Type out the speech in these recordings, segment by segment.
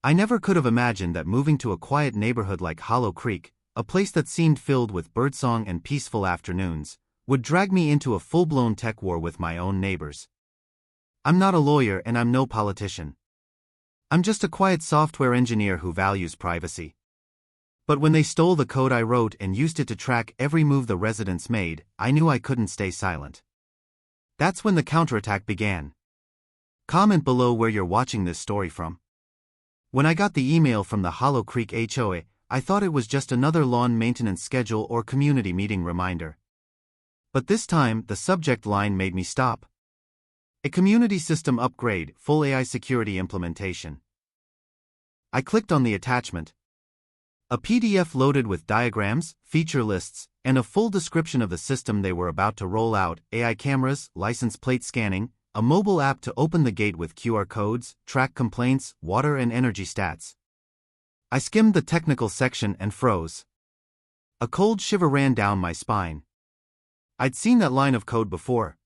I never could have imagined that moving to a quiet neighborhood like Hollow Creek, a place that seemed filled with birdsong and peaceful afternoons, would drag me into a full-blown tech war with my own neighbors. I'm not a lawyer and I'm no politician. I'm just a quiet software engineer who values privacy. But when they stole the code I wrote and used it to track every move the residents made, I knew I couldn't stay silent. That's when the counterattack began. Comment below where you're watching this story from. When I got the email from the Hollow Creek HOA, I thought it was just another lawn maintenance schedule or community meeting reminder. But this time, the subject line made me stop. A community system upgrade, full AI security implementation. I clicked on the attachment. A PDF loaded with diagrams, feature lists, and a full description of the system they were about to roll out: AI cameras, license plate scanning, a mobile app to open the gate with QR codes, track complaints, water and energy stats. I skimmed the technical section and froze. A cold shiver ran down my spine. I'd seen that line of code before.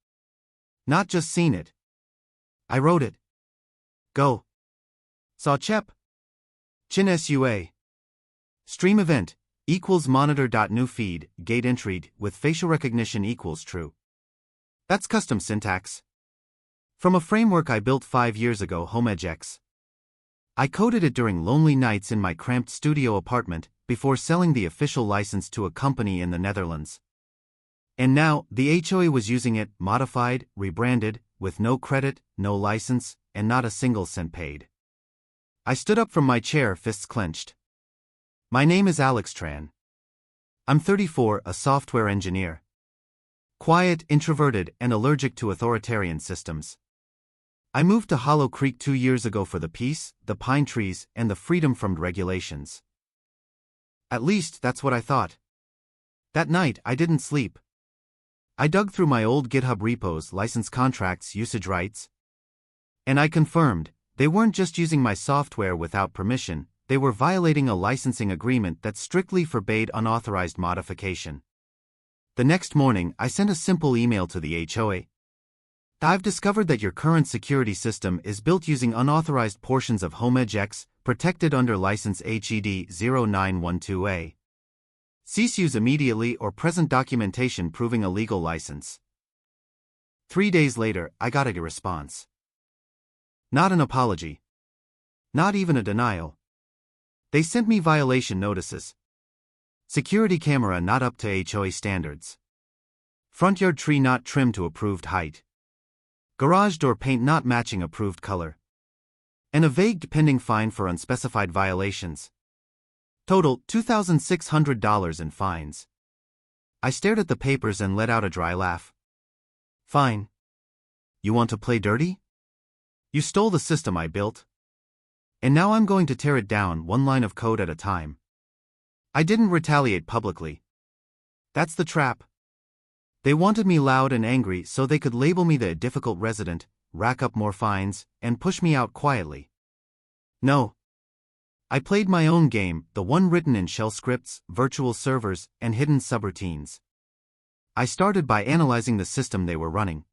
Not just seen it. I wrote it. Go. Saw chep. Chin SUA. Stream event equals monitor.new feed, gate entry with facial recognition equals true. That's custom syntax. From a framework I built 5 years ago, HOMEGX. I coded it during lonely nights in my cramped studio apartment before selling the official license to a company in the Netherlands. And now, the HOA was using it, modified, rebranded, with no credit, no license, and not a single cent paid. I stood up from my chair, fists clenched. My name is Alex Tran. I'm 34, a software engineer. Quiet, introverted, and allergic to authoritarian systems. I moved to Hollow Creek 2 years ago for the peace, the pine trees, and the freedom from regulations. At least, that's what I thought. That night, I didn't sleep. I dug through my old GitHub repos, license contracts, usage rights. And I confirmed, they weren't just using my software without permission, they were violating a licensing agreement that strictly forbade unauthorized modification. The next morning, I sent a simple email to the HOA. I've discovered that your current security system is built using unauthorized portions of HOMEGX, protected under license HED 0912A. Cease use immediately or present documentation proving a legal license. 3 days later, I got a response. Not an apology. Not even a denial. They sent me violation notices. Security camera not up to HOA standards. Front yard tree not trimmed to approved height. Garage door paint not matching approved color. And a vague pending fine for unspecified violations. Total, $2,600 in fines. I stared at the papers and let out a dry laugh. Fine. You want to play dirty? You stole the system I built. And now I'm going to tear it down one line of code at a time. I didn't retaliate publicly. That's the trap. They wanted me loud and angry so they could label me the difficult resident, rack up more fines, and push me out quietly. No. I played my own game, the one written in shell scripts, virtual servers, and hidden subroutines. I started by analyzing the system they were running.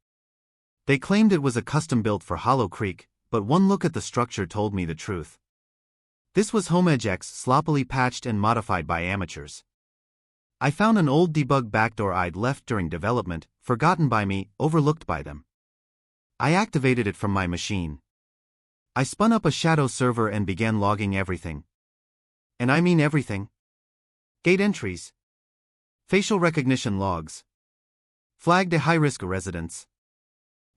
They claimed it was a custom built for Hollow Creek, but one look at the structure told me the truth. This was HOMEGX, sloppily patched and modified by amateurs. I found an old debug backdoor I'd left during development, forgotten by me, overlooked by them. I activated it from my machine. I spun up a shadow server and began logging everything. And I mean everything. Gate entries. Facial recognition logs. Flagged a high-risk residence.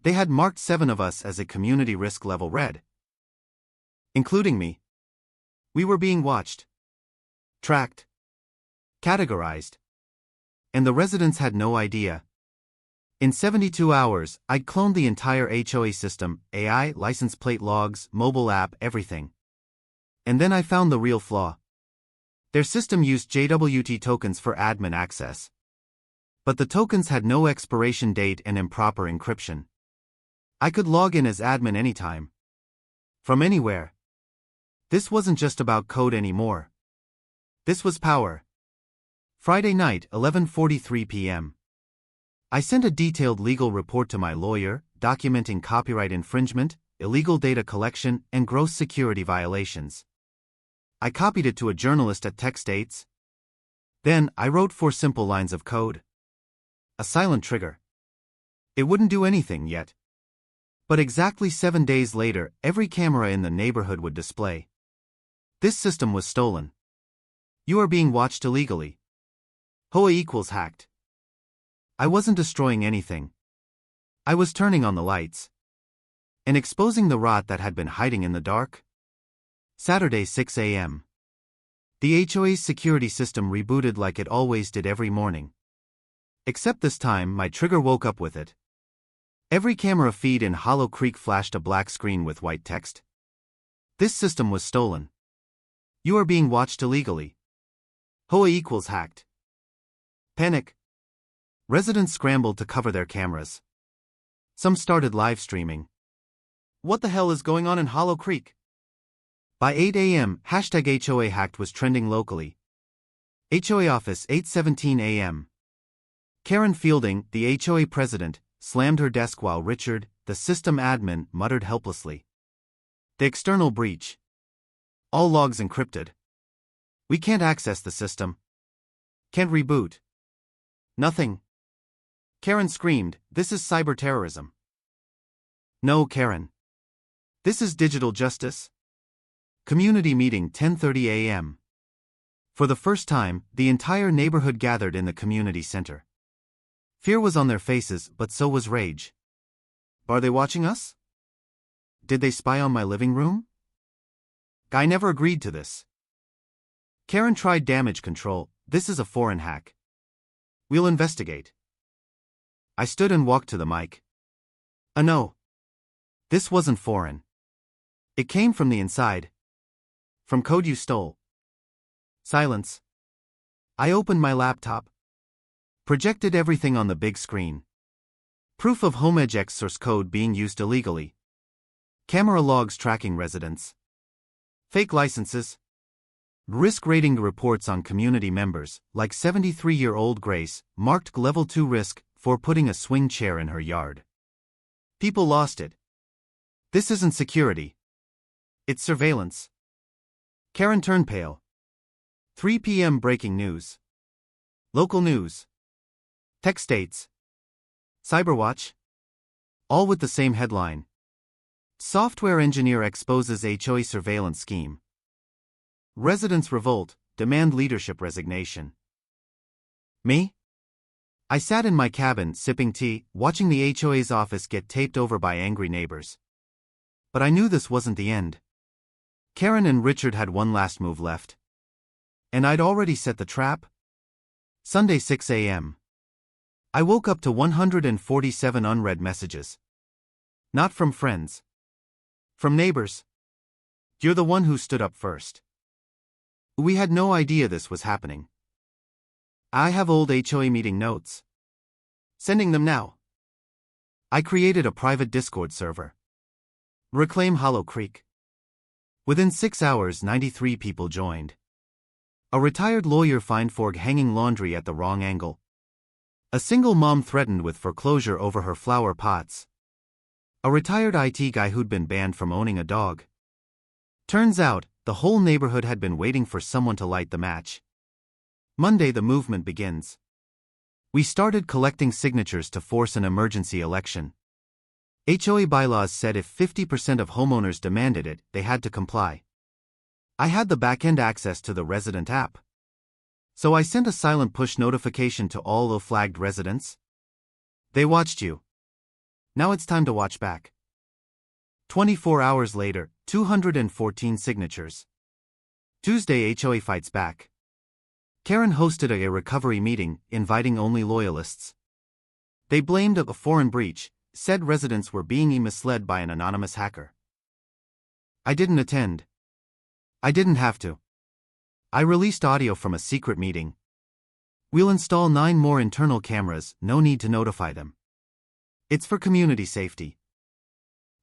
They had marked 7 of us as a community risk level red. Including me. We were being watched. Tracked. Categorized. And the residents had no idea. In 72 hours, I'd cloned the entire HOA system, AI, license plate logs, mobile app, everything. And then I found the real flaw. Their system used JWT tokens for admin access. But the tokens had no expiration date and improper encryption. I could log in as admin anytime. From anywhere. This wasn't just about code anymore. This was power. Friday night, 11:43 p.m. I sent a detailed legal report to my lawyer, documenting copyright infringement, illegal data collection, and gross security violations. I copied it to a journalist at Tech States. Then, I wrote 4 simple lines of code. A silent trigger. It wouldn't do anything yet. But exactly 7 days later, every camera in the neighborhood would display. This system was stolen. You are being watched illegally. HOA equals hacked. I wasn't destroying anything. I was turning on the lights. And exposing the rot that had been hiding in the dark. Saturday 6 a.m. The HOA's security system rebooted like it always did every morning. Except this time my trigger woke up with it. Every camera feed in Hollow Creek flashed a black screen with white text. This system was stolen. You are being watched illegally. HOA equals hacked. Panic. Residents scrambled to cover their cameras. Some started live streaming. What the hell is going on in Hollow Creek? By 8 a.m., #HOA hacked was trending locally. HOA office 8:17 a.m. Karen Fielding, the HOA president, slammed her desk while Richard, the system admin, muttered helplessly. The external breach. All logs encrypted. We can't access the system. Can't reboot. Nothing. Karen screamed, "This is cyber terrorism." No, Karen. This is digital justice. Community meeting 10:30 a.m. For the first time, the entire neighborhood gathered in the community center. Fear was on their faces, but so was rage. Are they watching us? Did they spy on my living room? Guy never agreed to this. Karen tried damage control. This is a foreign hack. We'll investigate. I stood and walked to the mic. No. This wasn't foreign. It came from the inside. From code you stole. Silence. I opened my laptop. Projected everything on the big screen. Proof of HomeEdgeX source code being used illegally. Camera logs tracking residents. Fake licenses. Risk rating reports on community members, like 73-year-old Grace, marked level 2 risk for putting a swing chair in her yard. People lost it. This isn't security. It's surveillance. Karen turned pale. 3 p.m. breaking news. Local news. Tech States. Cyberwatch. All with the same headline. Software engineer exposes HOA surveillance scheme. Residents revolt, demand leadership resignation. Me? I sat in my cabin, sipping tea, watching the HOA's office get taped over by angry neighbors. But I knew this wasn't the end. Karen and Richard had one last move left. And I'd already set the trap. Sunday 6 a.m. I woke up to 147 unread messages. Not from friends. From neighbors. You're the one who stood up first. We had no idea this was happening. I have old HOA meeting notes. Sending them now. I created a private Discord server. Reclaim Hollow Creek. Within 6 hours, 93 people joined. A retired lawyer fined for hanging laundry at the wrong angle. A single mom threatened with foreclosure over her flower pots. A retired IT guy who'd been banned from owning a dog. Turns out, the whole neighborhood had been waiting for someone to light the match. Monday the movement begins. We started collecting signatures to force an emergency election. HOA bylaws said if 50% of homeowners demanded it, they had to comply. I had the back-end access to the resident app. So I sent a silent push notification to all low-flagged residents. They watched you. Now it's time to watch back. 24 hours later, 214 signatures. Tuesday HOA fights back. Karen hosted a recovery meeting, inviting only loyalists. They blamed a foreign breach, said residents were being misled by an anonymous hacker. I didn't attend. I didn't have to. I released audio from a secret meeting. We'll install 9 more internal cameras, no need to notify them. It's for community safety.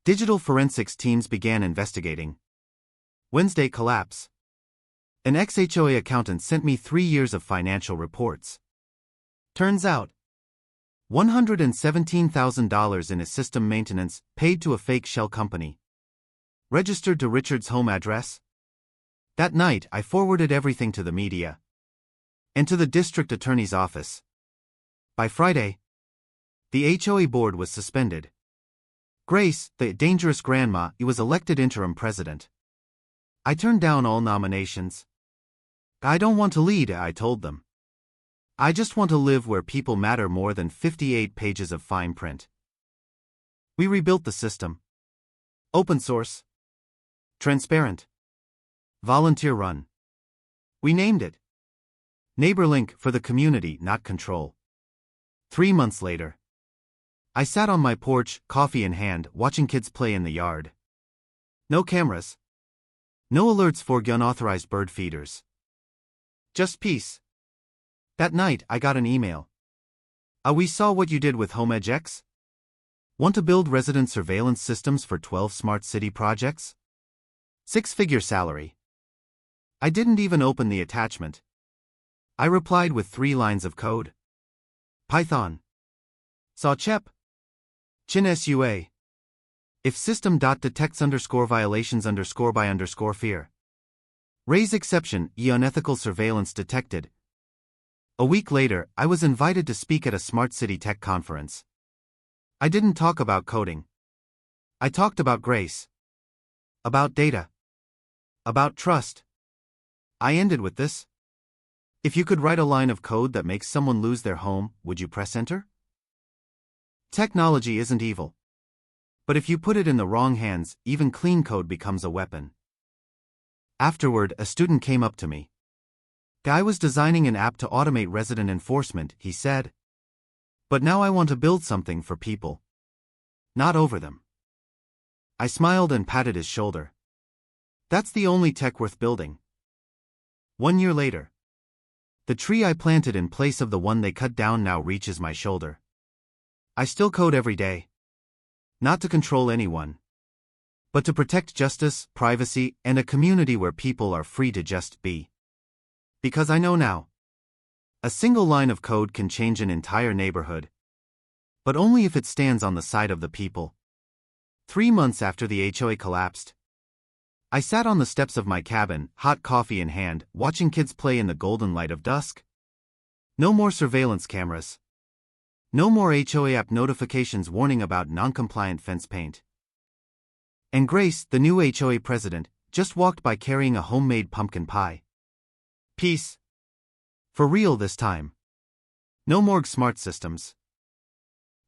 Digital forensics teams began investigating. Wednesday collapse. An ex-HOA accountant sent me 3 years of financial reports. Turns out, $117,000 in his system maintenance, paid to a fake shell company. Registered to Richard's home address. That night, I forwarded everything to the media and to the district attorney's office. By Friday, the HOA board was suspended. Grace, the dangerous grandma, was elected interim president. I turned down all nominations. I don't want to lead, I told them. I just want to live where people matter more than 58 pages of fine print. We rebuilt the system. Open source. Transparent. Volunteer run. We named it NeighborLink for the community, not control. 3 months later, I sat on my porch, coffee in hand, watching kids play in the yard. No cameras. No alerts for unauthorized bird feeders. Just peace. That night, I got an email. We saw what you did with HomeEdgeX. Want to build resident surveillance systems for 12 smart city projects? 6-figure salary. I didn't even open the attachment. I replied with 3 lines of code. Python. Saw chep. Chin SUA. If system.detects_violations_by_fear. Raise exception, unethical surveillance detected. A week later, I was invited to speak at a smart city tech conference. I didn't talk about coding. I talked about grace. About data. About trust. I ended with this. If you could write a line of code that makes someone lose their home, would you press enter? Technology isn't evil. But if you put it in the wrong hands, even clean code becomes a weapon. Afterward, a student came up to me. I was designing an app to automate resident enforcement, he said. But now I want to build something for people. Not over them. I smiled and patted his shoulder. That's the only tech worth building. 1 year later, the tree I planted in place of the one they cut down now reaches my shoulder. I still code every day. Not to control anyone, but to protect justice, privacy, and a community where people are free to just be. Because I know now, a single line of code can change an entire neighborhood, but only if it stands on the side of the people. 3 months after the HOA collapsed, I sat on the steps of my cabin, hot coffee in hand, watching kids play in the golden light of dusk. No more surveillance cameras. No more HOA app notifications warning about non-compliant fence paint. And Grace, the new HOA president, just walked by carrying a homemade pumpkin pie. Peace. For real this time. No more smart systems.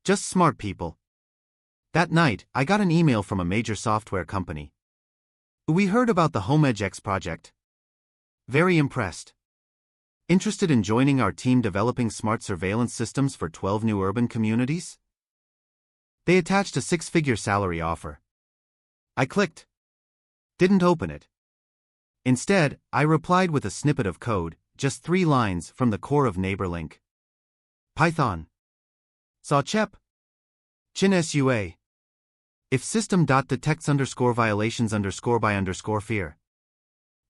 Just smart people. That night, I got an email from a major software company. We heard about the HomeEdgeX project. Very impressed. Interested in joining our team developing smart surveillance systems for 12 new urban communities? They attached a 6-figure salary offer. I clicked. Didn't open it. Instead, I replied with a snippet of code, just 3 lines from the core of NeighborLink. Python. Saw chep. Chin SUA. If system.detects_violations_by_fear.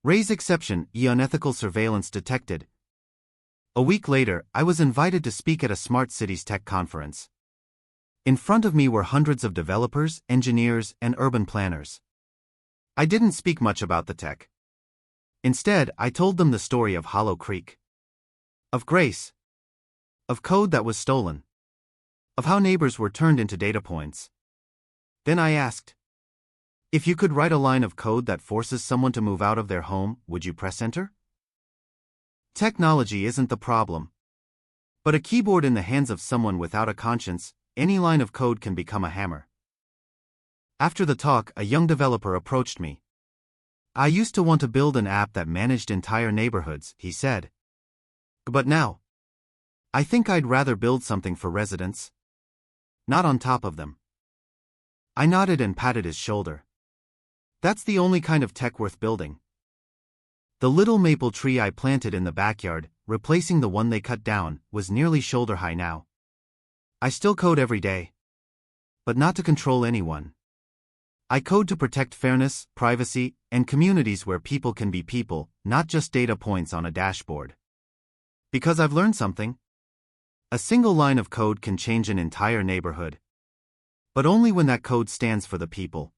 Raise exception, unethical surveillance detected. A week later, I was invited to speak at a smart cities tech conference. In front of me were hundreds of developers, engineers, and urban planners. I didn't speak much about the tech. Instead, I told them the story of Hollow Creek. Of grace. Of code that was stolen. Of how neighbors were turned into data points. Then I asked, if you could write a line of code that forces someone to move out of their home, would you press enter? Technology isn't the problem. But a keyboard in the hands of someone without a conscience, any line of code can become a hammer. After the talk, a young developer approached me. I used to want to build an app that managed entire neighborhoods, he said. But now, I think I'd rather build something for residents. Not on top of them. I nodded and patted his shoulder. That's the only kind of tech worth building. The little maple tree I planted in the backyard, replacing the one they cut down, was nearly shoulder high now. I still code every day. But not to control anyone. I code to protect fairness, privacy, and communities where people can be people, not just data points on a dashboard. Because I've learned something. A single line of code can change an entire neighborhood. But only when that code stands for the people.